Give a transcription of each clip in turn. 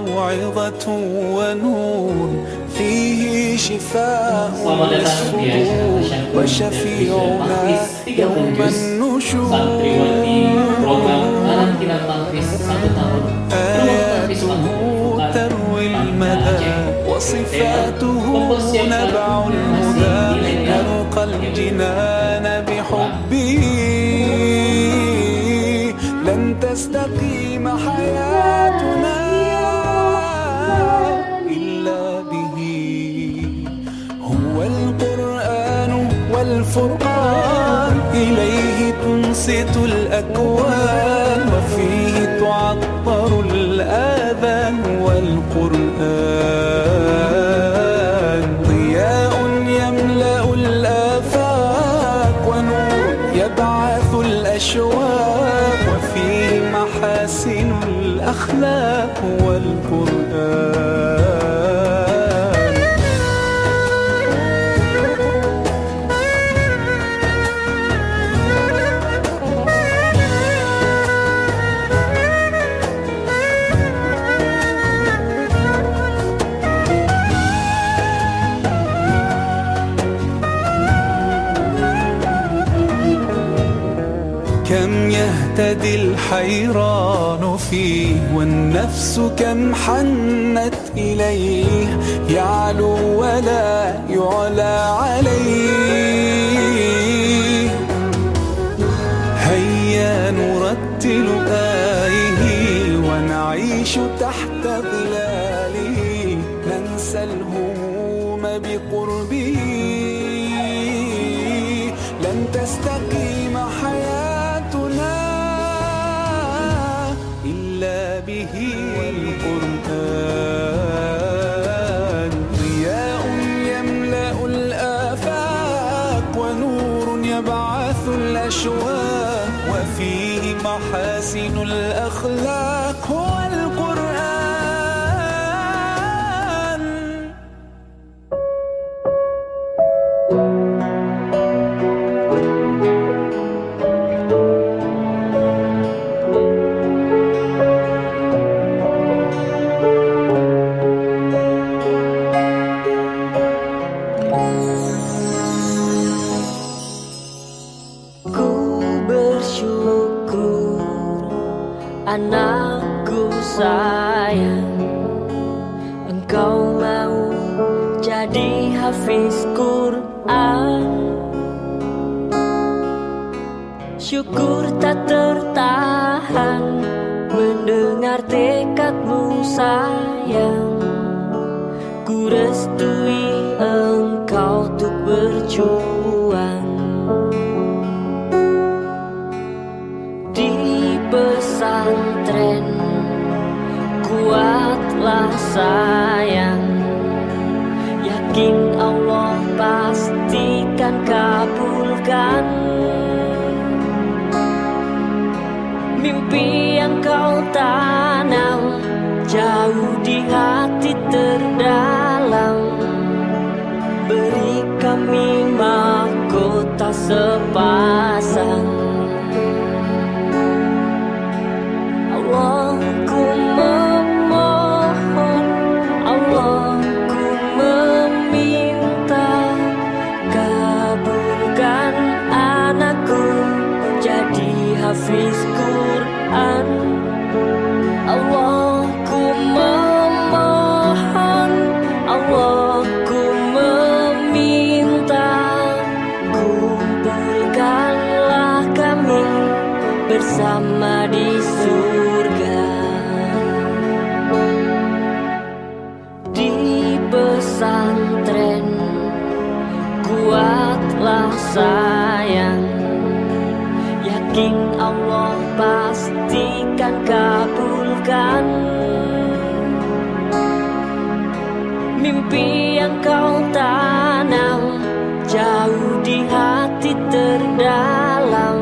موعظة ونور فيه شفاء للصدور وشفيعنا يوم النشور آياته تروي المدى وصفاته نبع الهدى نلقى الجنان بحبه لن تستقيم حياتنا إلا به هو القرآن والفرقان إليه تنصت الأكوان وفيه تعطر الآذان والقرآن ضياء يملأ الآفاق ونور يبعث الأشواق وفيه محاسن الأخلاق والقرآن كم يهتدي الحيران فيه والنفس كم حنت إليه يعلو ولا يعلى عليه هيا نرتل آيه ونعيش تحت ظلاله ننسى الهموم بقربه لن تستقيم حياتنا إلا به القرآن ضياء يملأ الآفاق ونور يبعث الأشواق وفيه محاسن الأخلاق هو القرآن Anakku sayang, engkau mau jadi hafiz Quran. Syukur tak tertahan mendengar tekadmu sayang. Ku restui engkau untuk berjuang di pesantren. Kuatlah sayang, yakin Allah pastikan kabulkan mimpi yang kau tanam jauh di hati terdalam. Beri kami mahkota sepasang. Allah ku memohon, Allah ku meminta, kabulkan anakku jadi hafiz Quran. Allah ku memohon, Allah ku meminta, kumpulkanlah kami bersama di surga. Di pesantren kuatlah sayang, yakin Allah pastikan kabulkan mimpi yang kau tanam jauh di hati terdalam.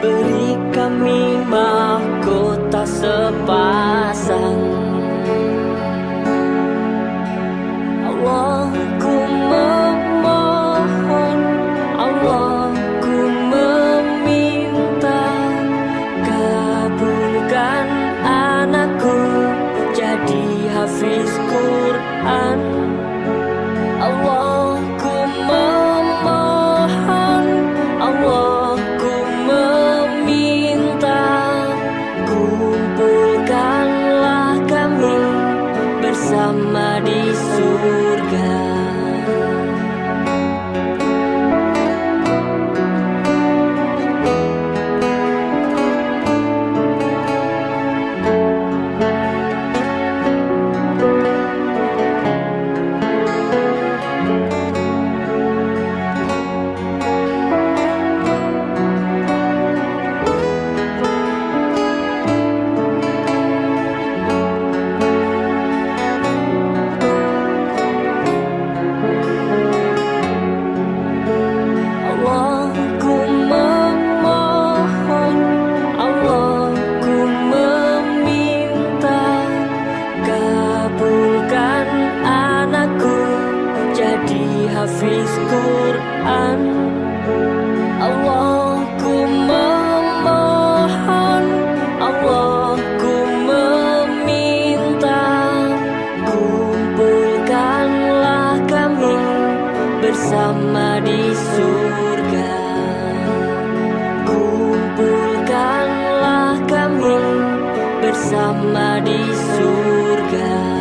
Beri kami mahkota sepasang. Allah ku memohon, Allah ku meminta, kabulkan anakku bersama di surga.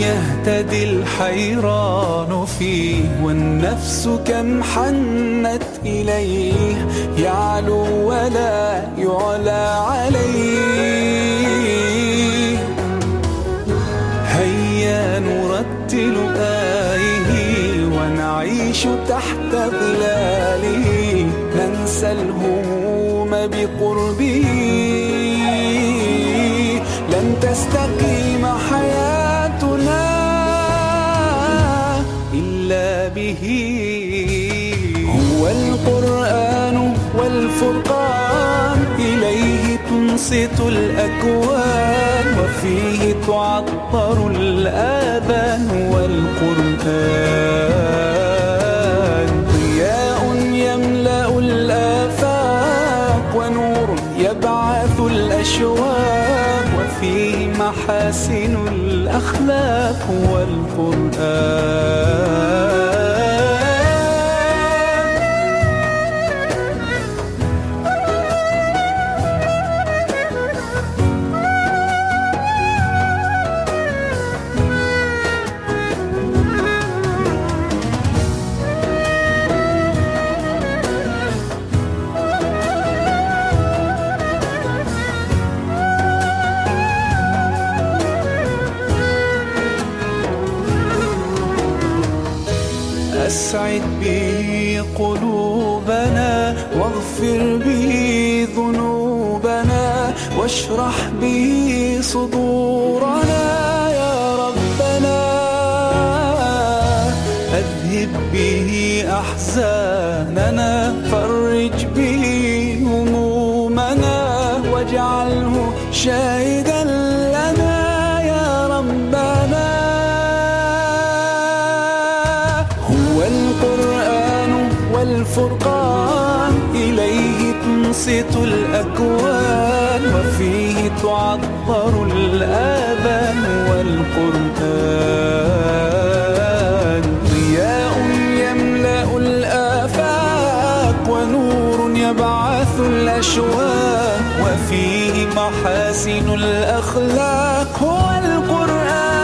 يهتدي الحيران فيه، والنفس كم حنت إليه، يعلو ولا يعلى عليه. هيا نرتل آيه ونعيش تحت ظلاله، ننسى الهموم بقربه، لن تستقيم حياتنا إلا به. هو القرآن والفرقان، إليه تنصت الأكوان، وفيه تعطر الآذان. والقرآن ضياء يملأ الآفاق، ونور يبعث الأشواق، وفيه محاسن الأخلاق. والقرآن أسعد به قلوبنا، واغفر به ذنوبنا، واشرح به صدورنا يا ربنا. أذهب به أحزاننا، فرج به همومنا، واجعله شاهدا لنا يا ربنا. هو القرآن والفرقان، إليه تنصت الأكوان، وفيه تعطر الآذان. والقرآن ضياء يملأ الآفاق، ونور يبعث الأشواق، وفيه محاسن الأخلاق. هو القرآن